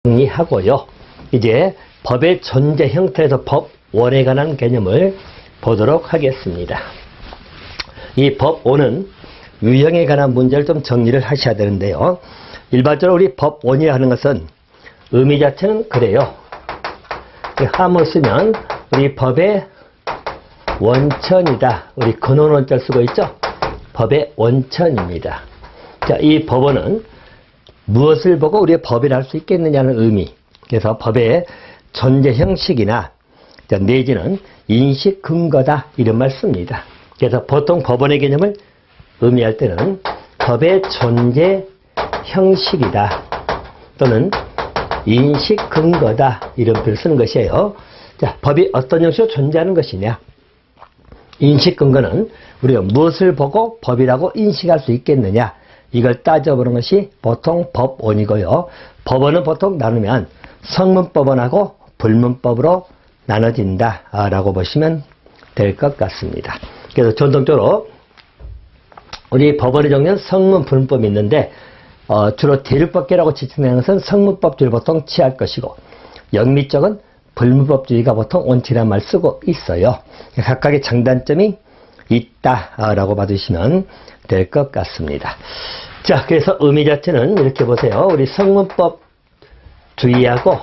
정리하고요. 이제 법의 존재 형태에서 법원에 관한 개념을 보도록 하겠습니다. 이 법원은 유형에 관한 문제를 좀 정리를 하셔야 되는데요. 일반적으로 우리 법원이라 하는 것은 의미 자체는 그래요. 함을 쓰면 우리 법의 원천이다. 우리 근원원자를 쓰고 있죠. 법의 원천입니다. 자, 이 법원은 무엇을 보고 우리의 법이라 할 수 있겠느냐는 의미. 그래서 법의 존재 형식이나 내지는 인식 근거다 이런 말 씁니다. 그래서 보통 법원의 개념을 의미할 때는 법의 존재 형식이다 또는 인식 근거다 이런 표현을 쓰는 것이에요. 자, 법이 어떤 형식으로 존재하는 것이냐. 인식 근거는 우리가 무엇을 보고 법이라고 인식할 수 있겠느냐 이걸 따져보는 것이 보통 법원이고요. 법원은 보통 나누면 성문법원하고 불문법으로 나눠진다 라고 보시면 될 것 같습니다. 그래서 전통적으로 우리 법원의 종류는 성문, 불문법이 있는데 주로 대륙법계라고 지칭되는 것은 성문법주의를 보통 취할 것이고 영미 쪽은 불문법주의가 보통 원칙이라는 말 쓰고 있어요. 각각의 장단점이 있다라고 봐주시면 될 것 같습니다. 자, 그래서 의미 자체는 이렇게 보세요. 우리 성문법주의하고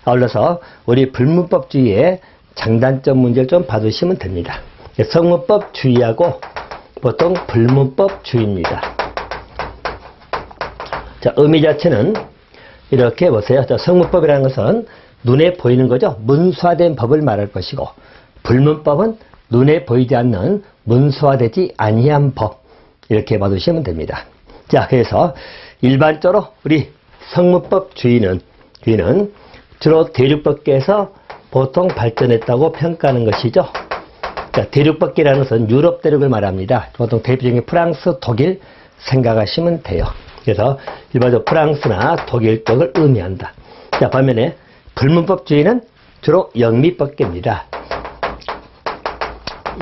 아울러서 우리 불문법주의의 장단점 문제를 좀 봐주시면 됩니다. 성문법주의하고 보통 불문법주의입니다. 자, 의미 자체는 이렇게 보세요. 자, 성문법이라는 것은 눈에 보이는 거죠. 문서화된 법을 말할 것이고 불문법은 눈에 보이지 않는 문서화되지 아니한 법 이렇게 봐두시면 됩니다. 자, 그래서 일반적으로 우리 성문법주의는 주로 대륙법계에서 보통 발전했다고 평가하는 것이죠. 자, 대륙법계라는 것은 유럽 대륙을 말합니다. 보통 대표적인 프랑스, 독일 생각하시면 돼요. 그래서 일반적으로 프랑스나 독일 쪽을 의미한다. 자, 반면에 불문법주의는 주로 영미법계입니다.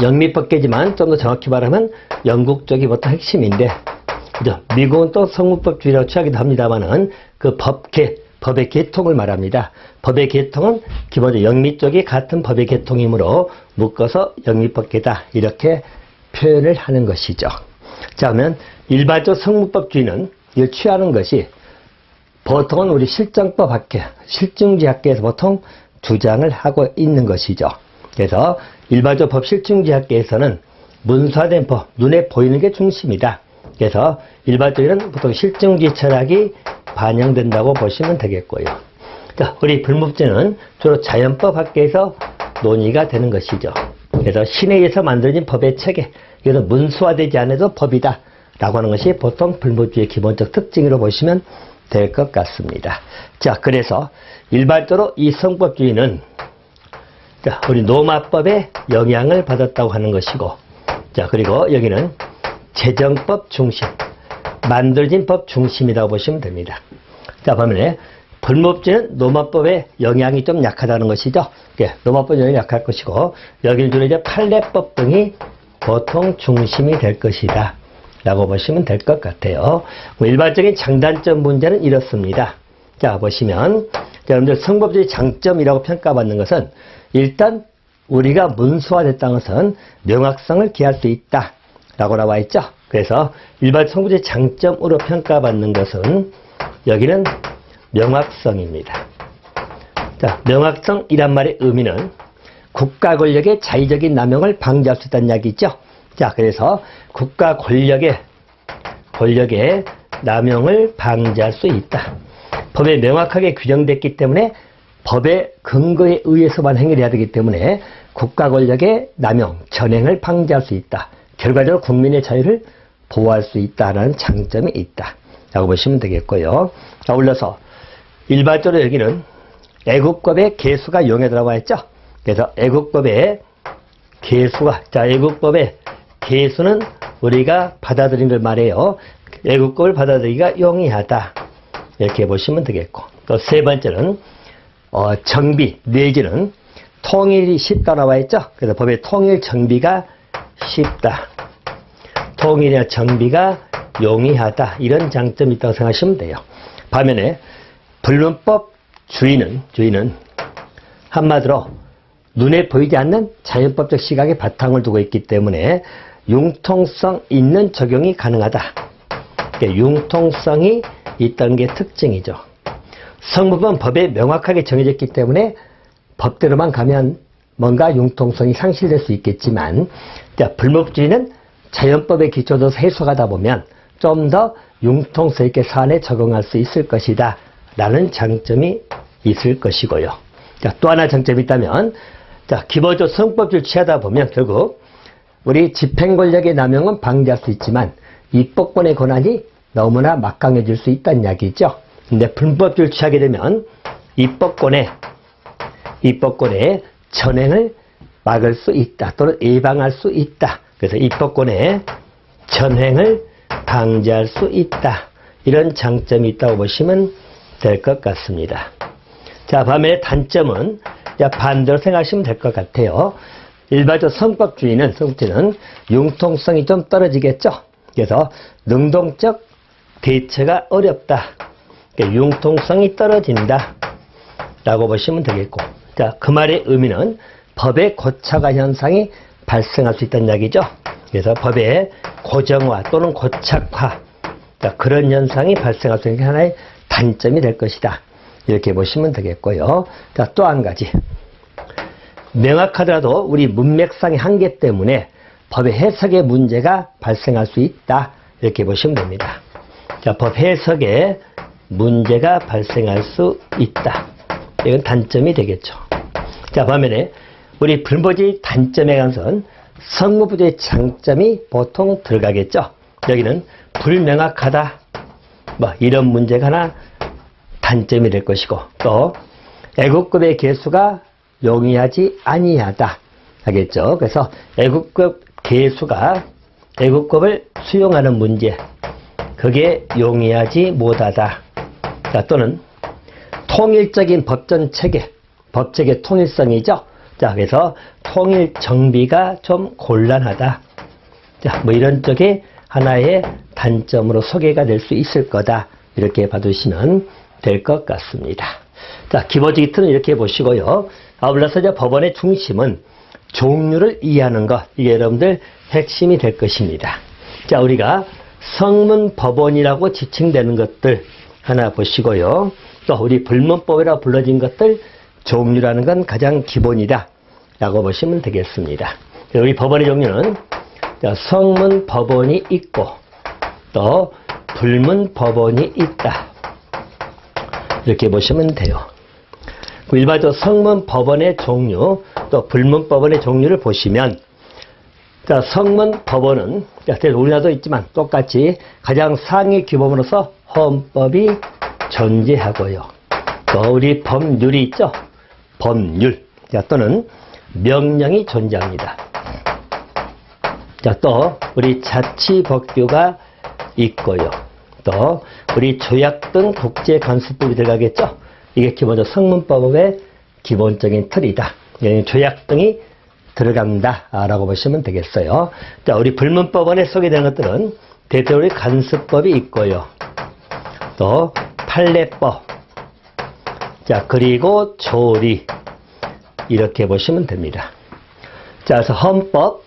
영미법계지만 좀 더 정확히 말하면 영국 쪽이 보통 핵심인데, 그죠? 미국은 또 성문법주의라고 취하기도 합니다만은 그 법의 계통을 말합니다. 법의 계통은 기본적으로 영미 쪽이 같은 법의 계통이므로 묶어서 영미법계다 이렇게 표현을 하는 것이죠. 자, 그러면 일반적 성문법주의는 이걸 취하는 것이 보통은 우리 실정법학회, 실증지학계에서 보통 주장을 하고 있는 것이죠. 그래서 일반적 법 실증지학계에서는 문서화된 법, 눈에 보이는 게 중심이다. 그래서 일반적으로는 보통 실증주의 철학이 반영된다고 보시면 되겠고요. 자, 우리 불문법주의는 주로 자연법학계에서 논의가 되는 것이죠. 그래서 신에 의해서 만들어진 법의 체계, 이것은 문서화되지 않아도 법이다 라고 하는 것이 보통 불문법주의의 기본적 특징으로 보시면 될 것 같습니다. 자, 그래서 일반적으로 이 성법주의는 자, 우리 로마법의 영향을 받았다고 하는 것이고, 자, 그리고 여기는 제정법 중심, 만들어진 법 중심이라고 보시면 됩니다. 자, 반면에 불문법주의는 로마법의 영향이 좀 약하다는 것이죠. 예, 로마법 영향이 약할 것이고, 여기는 주로 이제 판례법 등이 보통 중심이 될 것이다 라고 보시면 될 것 같아요. 일반적인 장단점 문제는 이렇습니다. 자, 보시면 자, 여러분들 성법주의 장점이라고 평가받는 것은 일단 우리가 문서화됐다는 것은 명확성을 기할 수 있다 라고 나와 있죠. 그래서 일반 성법주의 장점으로 평가받는 것은 여기는 명확성입니다. 자, 명확성이란 말의 의미는 국가 권력의 자의적인 남용을 방지할 수 있다는 이야기죠. 자, 그래서 국가 권력의 남용을 방지할 수 있다. 법에 명확하게 규정됐기 때문에 법의 근거에 의해서만 행위를 해야 되기 때문에 국가 권력의 남용, 전횡을 방지할 수 있다. 결과적으로 국민의 자유를 보호할 수 있다는 장점이 있다 라고 보시면 되겠고요. 자, 올라서 일반적으로 여기는 애국법의 개수가 용에 들어와 있죠. 그래서 애국법의 개수가, 자, 애국법의 개수는 우리가 받아들인 걸 말해요. 애국법을 받아들이기가 용이하다 이렇게 보시면 되겠고, 또 세 번째는 정비 내지는 통일이 쉽다 나와 있죠. 그래서 법의 통일 정비가 쉽다, 통일이나 정비가 용이하다 이런 장점이 있다고 생각하시면 돼요. 반면에 불문법 주의는 한마디로 눈에 보이지 않는 자연법적 시각에 바탕을 두고 있기 때문에 융통성 있는 적용이 가능하다. 그러니까 융통성이 있다는 게 특징이죠. 성문법은 법에 명확하게 정해졌기 때문에 법대로만 가면 뭔가 융통성이 상실될 수 있겠지만, 불문법주의는 자연법의 기초도 해석하다 보면 좀 더 융통성 있게 사안에 적용할 수 있을 것이다 라는 장점이 있을 것이고요. 또 하나 장점이 있다면, 기본적으로 성법주의를 취하다 보면 결국 우리 집행권력의 남용은 방지할 수 있지만 입법권의 권한이 너무나 막강해질 수 있다는 이야기죠. 근데 불법주의를 취하게 되면 입법권의 전행을 막을 수 있다 또는 예방할 수 있다. 그래서 입법권의 전행을 방지할 수 있다. 이런 장점이 있다고 보시면 될 것 같습니다. 자, 반면에 단점은 반대로 생각하시면 될 것 같아요. 일반적 성법주의는 융통성이 좀 떨어지겠죠. 그래서 능동적 대처가 어렵다. 융통성이 떨어진다 라고 보시면 되겠고, 그 말의 의미는 법의 고착화 현상이 발생할 수 있다는 이야기죠. 그래서 법의 고정화 또는 고착화, 그런 현상이 발생할 수 있는 게 하나의 단점이 될 것이다. 이렇게 보시면 되겠고요. 또 한 가지, 명확하더라도 우리 문맥상의 한계 때문에 법의 해석에 문제가 발생할 수 있다. 이렇게 보시면 됩니다. 법 해석에 문제가 발생할 수 있다. 이건 단점이 되겠죠. 반면에 우리 불문법의 단점에 관해서는 성문법의 장점이 보통 들어가겠죠. 여기는 불명확하다, 이런 문제가 하나 단점이 될 것이고, 또 애국급의 개수가 용이하지 아니하다 하겠죠. 그래서 애국급 개수가 애국급을 수용하는 문제, 그게 용이하지 못하다. 또는 통일적인 법전 체계, 법체계 통일성이죠. 그래서 통일 정비가 좀 곤란하다. 이런 쪽에 하나의 단점으로 소개가 될 수 있을 거다. 이렇게 봐두시면 될 것 같습니다. 기본적인 틀은 이렇게 보시고요. 아울러서 법원의 중심은 종류를 이해하는 것, 이게 여러분들 핵심이 될 것입니다. 우리가 성문법원이라고 지칭되는 것들 하나 보시고요. 또 우리 불문법이라고 불러진 것들 종류라는 건 가장 기본이다 라고 보시면 되겠습니다. 우리 법원의 종류는 성문법원이 있고 또 불문법원이 있다. 이렇게 보시면 돼요. 일반적으로 성문법원의 종류 또 불문법원의 종류를 보시면, 성문법원은 우리나라도 있지만 똑같이 가장 상위 규범으로서 헌법이 존재하고요. 또 우리 법률이 있죠. 법률 또는 명령이 존재합니다. 또 우리 자치법규가 있고요. 또 우리 조약 등 국제관습법이 들어가겠죠. 이게 기본적으로 성문법의 기본적인 틀이다. 조약 등이 들어간다라고 보시면 되겠어요. 우리 불문법원에 소개되는 것들은 대체로 간습법이 있고요. 또 판례법, 그리고 조리, 이렇게 보시면 됩니다. 그래서 헌법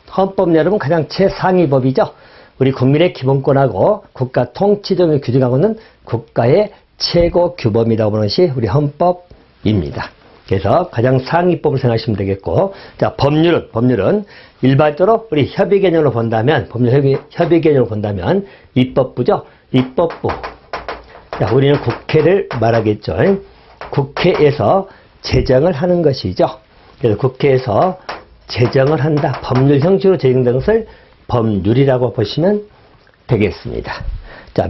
여러분 가장 최상위법이죠. 우리 국민의 기본권하고 국가 통치 등을 규정하고 있는 국가의 최고 규범이라고 보는 것이 우리 헌법입니다. 그래서 가장 상위법을 생각하시면 되겠고, 법률은 일반적으로 우리 협의 개념으로 본다면, 협의 개념으로 본다면 입법부죠. 입법부. 우리는 국회를 말하겠죠. 국회에서 제정을 하는 것이죠. 그래서 국회에서 제정을 한다. 법률 형식으로 제정된 것을 법률이라고 보시면 되겠습니다.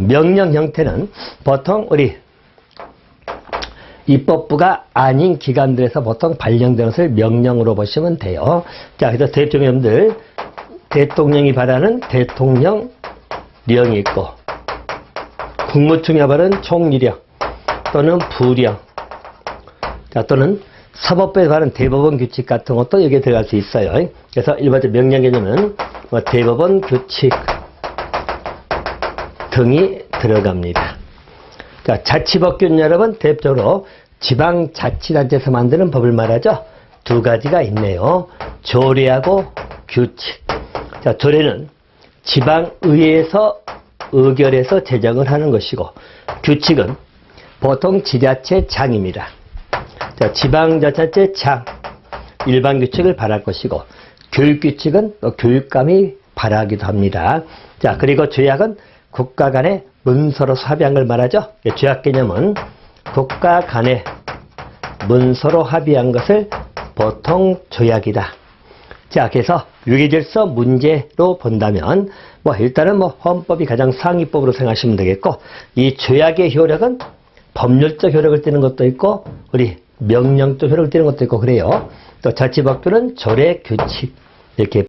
명령 형태는 보통 우리 입법부가 아닌 기관들에서 보통 발령되는 것을 명령으로 보시면 돼요. 그래서 대통령들, 대통령이 발하는 대통령령이 있고, 국무총리가 발하는 총리령 또는 부령, 또는 사법부에 발하는 대법원 규칙 같은 것도 여기에 들어갈 수 있어요. 그래서 일반적 명령 개념은 대법원 규칙 등이 들어갑니다. 그러니까 자치법규는 여러분 대표적으로 지방자치단체에서 만드는 법을 말하죠. 두 가지가 있네요. 조례하고 규칙. 자, 조례는 지방의회에서 의결해서 제정을 하는 것이고, 규칙은 보통 지자체장입니다. 자, 지방자치단체 장, 일반 규칙을 발할 것이고, 교육규칙은 또 교육감이 발하기도 합니다. 자, 그리고 조약은 국가 간의 문서로서 합의한 걸 말하죠. 조약 개념은 국가 간의 문서로 합의한 것을 보통 조약이다. 자, 그래서 위계질서 문제로 본다면 일단은 헌법이 가장 상위법으로 생각하시면 되겠고, 이 조약의 효력은 법률적 효력을 띠는 것도 있고 우리 명령적 효력을 띠는 것도 있고 그래요. 또 자치법규는 조례 규칙 이렇게